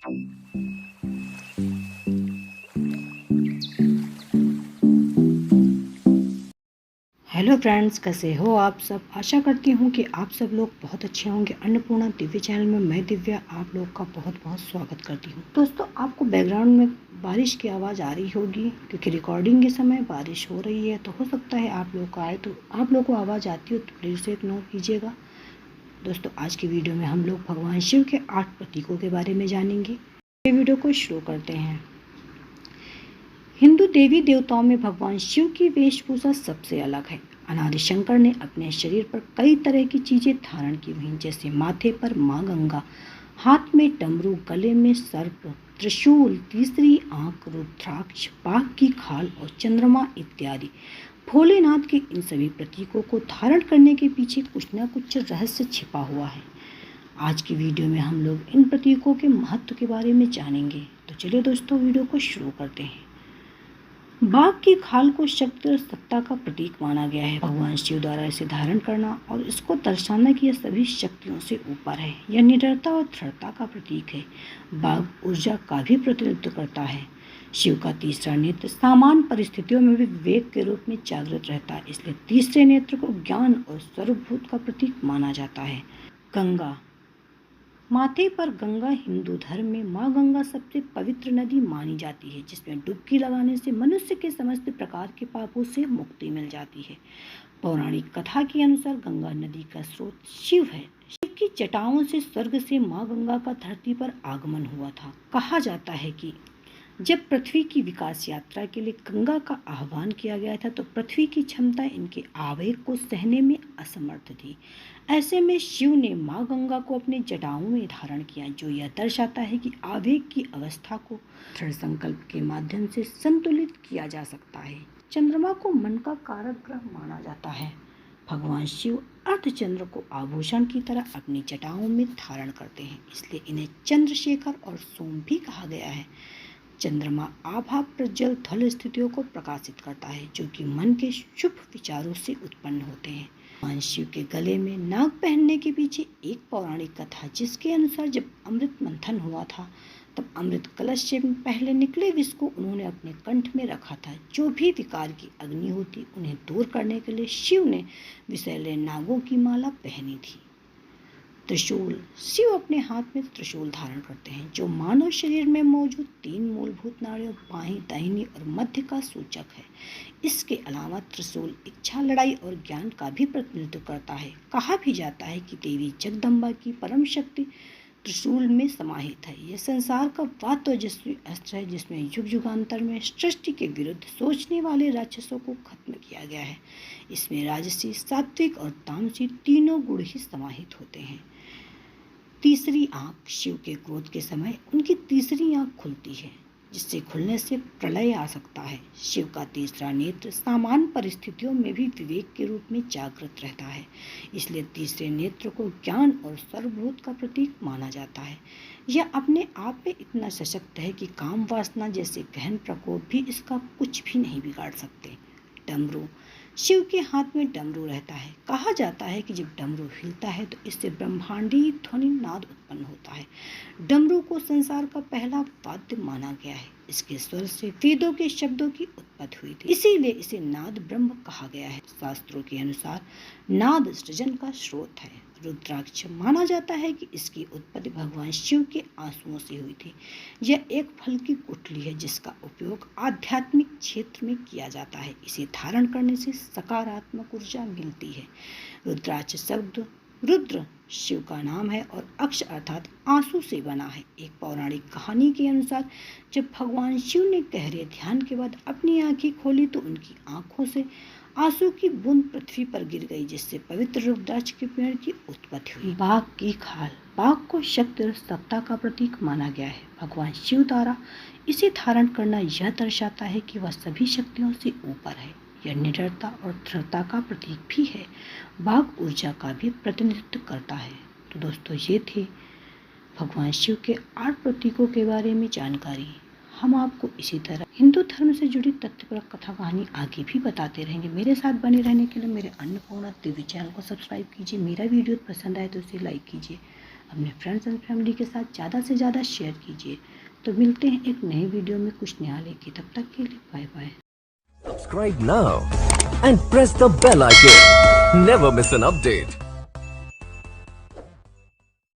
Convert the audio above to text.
Hello friends, कैसे हो आप सब। आशा करती हूँ कि आप सब लोग बहुत अच्छे होंगे। अन्नपूर्णा दिव्य चैनल में मैं दिव्या आप लोग का बहुत बहुत स्वागत करती हूँ। दोस्तों, आपको बैकग्राउंड में बारिश की आवाज़ आ रही होगी क्योंकि रिकॉर्डिंग के समय बारिश हो रही है, तो हो सकता है आप लोग को आए, तो आप लोग को आवाज़ आती हो तो प्लीज़ से इग्नोर कीजिएगा। दोस्तों, आज की वीडियो में हम लोग भगवान शिव के 8 प्रतीकों के बारे में जानेंगे। ये वीडियो को शुरू करते हैं। हिंदू देवी देवताओं में भगवान शिव की वेशभूषा सबसे अलग है। अनादि शंकर ने अपने शरीर पर कई तरह की चीजें धारण की हुई, जैसे माथे पर माँ गंगा, हाथ में डमरू, गले में सर्प, त्रिशूल, तीसरी आंख, रुद्राक्ष, बाघ की खाल और चंद्रमा इत्यादि। भोलेनाथ के इन सभी प्रतीकों को धारण करने के पीछे कुछ न कुछ रहस्य छिपा हुआ है। आज की वीडियो में हम लोग इन प्रतीकों के महत्व के बारे में जानेंगे। तो चलिए दोस्तों, वीडियो को शुरू करते हैं। बाघ की खाल को शक्ति और सत्ता का प्रतीक माना गया है। भगवान शिव द्वारा इसे धारण करना और इसको दर्शाना कि यह सभी शक्तियों से ऊपर है। यह निडरता और दृढ़ता का प्रतीक है। बाघ ऊर्जा का भी प्रतिनिधित्व करता है। शिव का तीसरा नेत्र सामान्य परिस्थितियों में भी विवेक के रूप में जागृत रहता है, इसलिए तीसरे नेत्र को ज्ञान और सर्वभूत का प्रतीक माना जाता है। गंगा, माथे पर गंगा हिंदू धर्म में माँ गंगा सबसे पवित्र नदी मानी जाती है, जिसमें डुबकी लगाने से मनुष्य के समस्त प्रकार के पापों से मुक्ति मिल जाती है। पौराणिक कथा के अनुसार गंगा नदी का स्रोत शिव है। शिव की जटाओं से स्वर्ग से माँ गंगा का धरती पर आगमन हुआ था। कहा जाता है कि जब पृथ्वी की विकास यात्रा के लिए गंगा का आह्वान किया गया था, तो पृथ्वी की क्षमता इनके आवेग को सहने में असमर्थ थी। ऐसे में शिव ने माँ गंगा को अपने जटाओं में धारण किया, जो यह दर्शाता है कि आवेग की अवस्था को दृढ़ संकल्प के माध्यम से संतुलित किया जा सकता है। चंद्रमा को मन का कारक ग्रह माना जाता है। भगवान शिव अर्धचंद्र को आभूषण की तरह अपनी जटाओं में धारण करते हैं, इसलिए इन्हें चंद्रशेखर और सोम भी कहा गया है। चंद्रमा आभा प्रज्वल थल स्थितियों को प्रकाशित करता है, जो कि मन के शुभ विचारों से उत्पन्न होते हैं। भगवान शिव के गले में नाग पहनने के पीछे एक पौराणिक कथा, जिसके अनुसार जब अमृत मंथन हुआ था, तब अमृत कलश से पहले निकले विष को उन्होंने अपने कंठ में रखा था। जो भी विकार की अग्नि होती, उन्हें दूर करने के लिए शिव ने विषैले नागों की माला पहनी थी। त्रिशूल, शिव अपने हाथ में त्रिशूल धारण करते हैं, जो मानव शरीर में मौजूद 3 मूलभूत नाड़ियों बाहीं, दाहिनी और मध्य का सूचक है। इसके अलावा त्रिशूल इच्छा, लड़ाई और ज्ञान का भी प्रतिनिधित्व करता है। कहा भी जाता है कि देवी जगदम्बा की परम शक्ति त्रिशूल में समाहित है। यह संसार का वातोजस्वी अस्त्र है, जिसमें युग युगांतर में सृष्टि के विरुद्ध सोचने वाले राक्षसों को खत्म किया गया है। इसमें राजसी, सात्विक और तामसी तीनों गुण ही समाहित होते हैं। तीसरी आंख, शिव के क्रोध के समय उनकी तीसरी आंख खुलती है, जिससे खुलने से प्रलय आ सकता है। शिव का तीसरा नेत्र सामान्य परिस्थितियों में भी विवेक के रूप में जागृत रहता है, इसलिए तीसरे नेत्र को ज्ञान और सर्वभूत का प्रतीक माना जाता है। यह अपने आप में इतना सशक्त है कि काम वासना जैसे गहन प्रकोप भी इसका कुछ भी नहीं बिगाड़ सकते। डमरू, शिव के हाथ में डमरू रहता है। कहा जाता है कि जब डमरू हिलता है तो इससे ब्रह्मांडीय ध्वनि नाद उत्पन्न होता है। डमरू को संसार का पहला वाद्य माना गया है। इसके स्वर से वेदों के शब्दों की उत्पत्ति हुई थी, इसीलिए इसे नाद ब्रह्म कहा गया है। शास्त्रों के अनुसार नाद सृजन का स्रोत है। रुद्राक्ष, माना जाता है कि इसकी उत्पत्ति भगवान शिव के आंसुओं से हुई थी। यह एक फल की गुठली है, जिसका उपयोग आध्यात्मिक क्षेत्र में किया जाता है। इसे धारण करने से सकारात्मक ऊर्जा मिलती है। रुद्राक्ष शब्द रुद्र शिव का नाम है और अक्ष अर्थात आंसू से बना है। एक पौराणिक कहानी के अनुसार जब भगवान शिव ने गहरे ध्यान के बाद अपनी आंखें खोली, तो उनकी आंखों से आंसू की बूंद पृथ्वी पर गिर गई, जिससे पवित्र रुद्राक्ष के पेड़ की उत्पत्ति हुई। बाघ की खाल, बाघ को शक्ति और सत्ता का प्रतीक माना गया है। भगवान शिव द्वारा इसे धारण करना यह दर्शाता है कि वह सभी शक्तियों से ऊपर है। यह निडरता और दृढ़ता का प्रतीक भी है। बाघ ऊर्जा का भी प्रतिनिधित्व करता है। तो दोस्तों, ये थे भगवान शिव के 8 प्रतीकों के बारे में जानकारी। हम आपको इसी तरह हिंदू धर्म से जुड़ी तथ्यपरक कथा कहानी आगे भी बताते रहेंगे। मेरे साथ बने रहने के लिए मेरे अन्नपूर्णा दिव्य चैनल को सब्सक्राइब कीजिए। मेरा वीडियो पसंद आए तो इसे लाइक कीजिए। अपने फ्रेंड्स एंड फैमिली के साथ ज़्यादा से ज़्यादा शेयर कीजिए। तो मिलते हैं एक नए वीडियो में कुछ नया लेके, तब तक के लिए bye bye. Subscribe now and press the bell icon. Never miss an update.